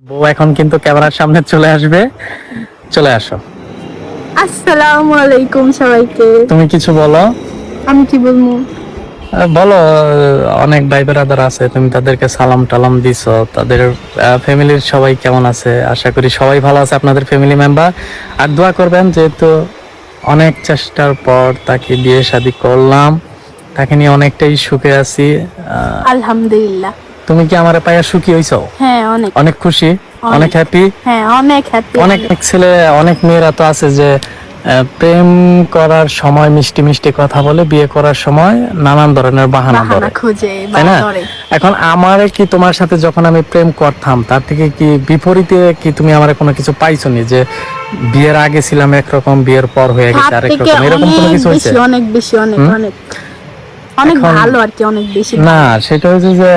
বউ এখন কিন্তু ক্যামেরার সামনে চলে আসবে, চলে আসো। আসসালামু আলাইকুম সবাইকে। তুমি কিছু বলো। আমি কি বলবো? বলো, অনেক ভাই ব্রাদার আছে, তুমি তাদেরকে সালাম টালাম দিছো, তাদের ফ্যামিলির সবাই কেমন আছে? আশা করি সবাই ভালো আছে, আপনাদের ফ্যামিলি মেম্বার। আর দোয়া করবেন, যেহেতু অনেক চেষ্টার পর তাকে বিয়ে শাদী করলাম, তাকে নিয়ে অনেকটাই সুখে আছি। আলহামদুলিল্লাহ। তুমি কি আমার পায়ে সুখী হইছো? হ্যাঁ, অনেক অনেক খুশি, অনেক হ্যাপি। হ্যাঁ, অনেক হ্যাপি। অনেক ছেলে, অনেক মেয়েরা তো আছে যে প্রেম করার সময় মিষ্টি মিষ্টি কথা বলে, বিয়ে করার সময় নানান ধরনের বাহানা ধরে, খোঁজে তাই না? ধরে। এখন আমারে কি তোমার সাথে যখন আমি প্রেম করতাম, তার থেকে কি বিপরীতে কি তুমি আমার কোনো কিছু পাইছো নি? যে বিয়ের আগে ছিলাম একরকম, বিয়ের পর হয়ে গেছে আরেক রকম, এরকম কোনো কিছু হয়েছে? অনেক বেশি, অনেক অনেক অনেক ভালো আর কি, অনেক বেশি না, সেটা হচ্ছে যে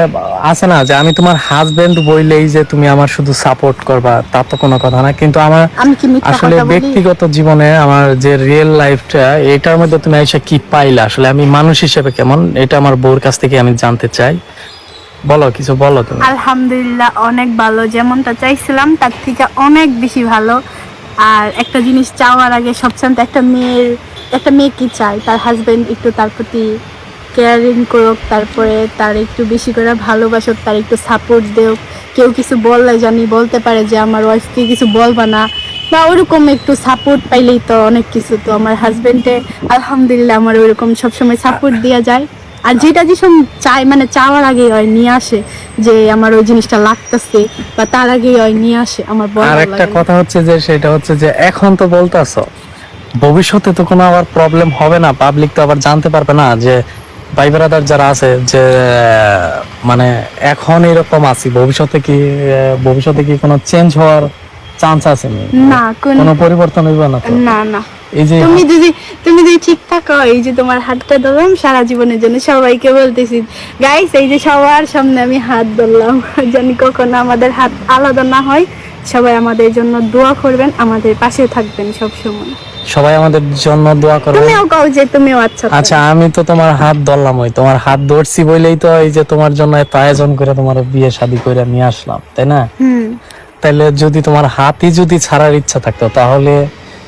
আছে না যে আমি তোমার হাজবেন্ড বইলেই যে তুমি আমার শুধু সাপোর্ট করবা, তা তো কোনো কথা না। কিন্তু আমার আসলে ব্যক্তিগত জীবনে আমার যে রিয়েল লাইফটা, এটার মধ্যে তুমি এসে কি পাইলা, আসলে আমি মানুষ হিসেবে কেমন, এটা আমার বউর কাছ থেকে আমি জানতে চাই। বলো, কিছু বলো তুমি। আলহামদুলিল্লাহ, অনেক ভালো। যেমনটা চাইছিলাম তার থেকে অনেক বেশি ভালো। আর একটা জিনিস চাওয়ার আগে সবসময় একটা মেয়ে কি চায়, তার হাজবেন্ড একটু তার প্রতি কেয়ারিং করুক, তারপরে তার একটু বেশি করে ভালোবাসুক, তার একটু সাপোর্ট দেওক। কেউ কিছু বললে জানি বলতে পারে যে আমার ওয়াইফকে কিছু বলবা না, বা ওরকম একটু সাপোর্ট পাইলেই তো অনেক কিছু। তো আমার হাজবেন্ডে আলহামদুলিল্লাহ আমার ওইরকম সবসময় সাপোর্ট দেওয়া যায়। আর যেটা যেসব চাই, মানে চাওয়ার আগে হয় নিয়ে আসে, যে আমার ওই জিনিসটা লাগতেছে, বা তার আগে হয় নিয়ে আসে আমার বড়। আর একটা কথা হচ্ছে যে, সেটা হচ্ছে যে এখন তো বলতাছো, ভবিষ্যতে তো কোনো আবার প্রবলেম হবে না? পাবলিক তো আবার জানতে পারবে না যে ভাই ব্রাদার যারা আছে যে মানে এখন এরকম আছি, ভবিষ্যতে কি কোনো চেঞ্জ হওয়ার চান্স আছে? না, কোনো পরিবর্তন হইবে না তো? না না। এই যে তুমি যদি ঠিক থাকো, এই যে তোমার হাতটা ধরলাম সারা জীবনের জন্য, সবাইকে বলতেছি গাইস, এই যে সবার সামনে আমি হাত ধরলাম, জানি কখনো আমাদের হাত আলাদা না হয়। সবাই আমাদের জন্য দোয়া করবেন, আমাদের পাশে থাকবেন সব সময়। সবাই আমাদের জন্য দোয়া করবে। তুমিও কও যে তুমিও আচ্ছা, আমি তো তোমার হাত ধরলাম, ওই তোমার হাত ধরছি বলেই তো এই যে তোমার জন্য এত আয়োজন করে তোমার বিয়ে শাদী করে নিয়ে আসলাম, তাই না? তাইলে যদি তোমার হাতই যদি ছাড়ার ইচ্ছা থাকতো, তাহলে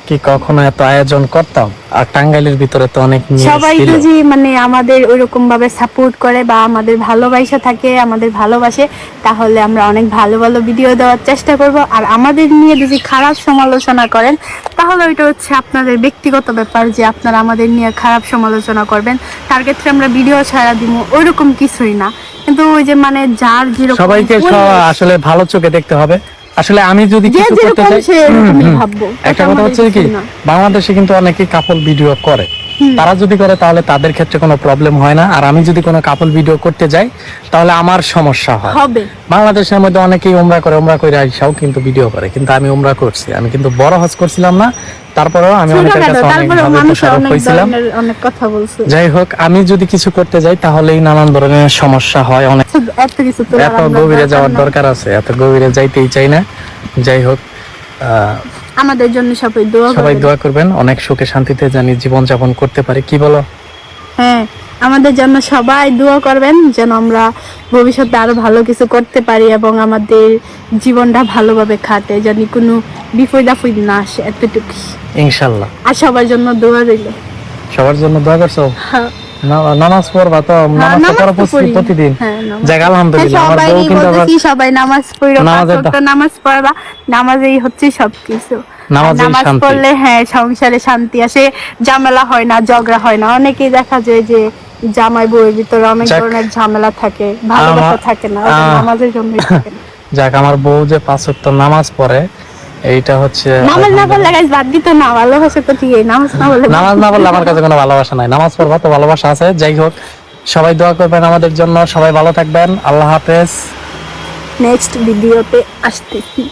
কি কখনো এত আয়োজন করতাম? আর টাঙ্গাইলের ভিতরে তো অনেক সবাই যদি মানে আমাদের ওইরকম ভাবে সাপোর্ট করে বা আমাদের ভালোবাসা থাকে, আমাদের ভালোবাসে, তাহলে আমরা অনেক ভালো ভালো ভিডিও দেওয়ার চেষ্টা করব। আর আমাদের নিয়ে যদি খারাপ সমালোচনা করেন, তাহলে ওইটা হচ্ছে আপনাদের ব্যক্তিগত ব্যাপার, যে আপনারা আমাদের নিয়ে খারাপ সমালোচনা করবেন, তার ক্ষেত্রে আমরা ভিডিও ছাড়া দিব, ওইরকম কিছুই না। কিন্তু ওই যে মানে যার যেরকম, সবাইকে আসলে ভালো চোখে দেখতে হবে। আসলে আমি যদি কিছু করতে চাই, একটা কথা হচ্ছে কি, বাংলাদেশে কিন্তু অনেকেই কাপল ভিডিও করে, তারা যদি করে তাহলে তাদের ক্ষেত্রে কোনো প্রবলেম হয় না। আর আমি যদি কোনো কাপল ভিডিও করতে যাই, তাহলে আমার সমস্যা হবে। বাংলাদেশের মধ্যে অনেকেই উমরা করে আইসাও কিন্তু ভিডিও করে, কিন্তু আমি উমরা করছি, আমি কিন্তু বড় হজ করছিলাম না, তারপরেও আমি অনেকের কাছে অনেক কথা বলছি। যাই হোক, আমি যদি কিছু করতে যাই তাহলেই নানান ধরনের সমস্যা হয়। অনেক এত গভীরে যাওয়ার দরকার আছে, এত গভীরে যাইতেই চাই না। যাই হোক, আমাদের জন্য সবাই দোয়া করবেন, অনেক সুখে শান্তিতে জানি জীবন যাপন করতে পারি। কি বলো? হ্যাঁ, আমাদের জন্য সবাই দোয়া করবেন, যেন আমরা ভবিষ্যতে আরো ভালো কিছু করতে পারি এবং আমাদের জীবনটা ভালোভাবে কাটে, জানি কোনো বিপদ আপদ না আসে, এতটুকু ইনশাআল্লাহ। আর সবার জন্য দোয়া রইল। সবার জন্য দোয়া করছো? হ্যাঁ। নামাজ পড়বা তো? নামাজ পড়া প্রতিদিন? যাক, আলহামদুলিল্লাহ। আমার বউ কিন্তু সবাই নামাজ পড়ো, নামাজ পড়বা। নামাজেই হচ্ছে সবকিছু। নামাজ পড়লে হ্যাঁ, সংসারে শান্তি আসে, ঝামেলা হয় না, ঝগড়া হয় না। অনেকেই দেখা যায় যে জামাই বউয়ের ভিতরে অনেক ধরনের ঝামেলা থাকে, ভালোবাসা থাকে না, নামাজের জন্যই থাকে না। যাক, আমার বউ যে 5 ওয়াক্ত নামাজ পড়ে, এইটা হচ্ছে নামাজ না পড়লে গাইস বাদ দিত না, ভালোবাসা তো ঠিক। নামাজ না পড়লে আমার কাছে কোনো ভালোবাসা নাই। নামাজ পড়বা তো ভালোবাসা আছে। যাই হোক, সবাই দোয়া করবেন আমাদের জন্য, সবাই ভালো থাকবেন। আল্লাহ হাফেজ। নেক্সট ভিডিওতে আসতেছি।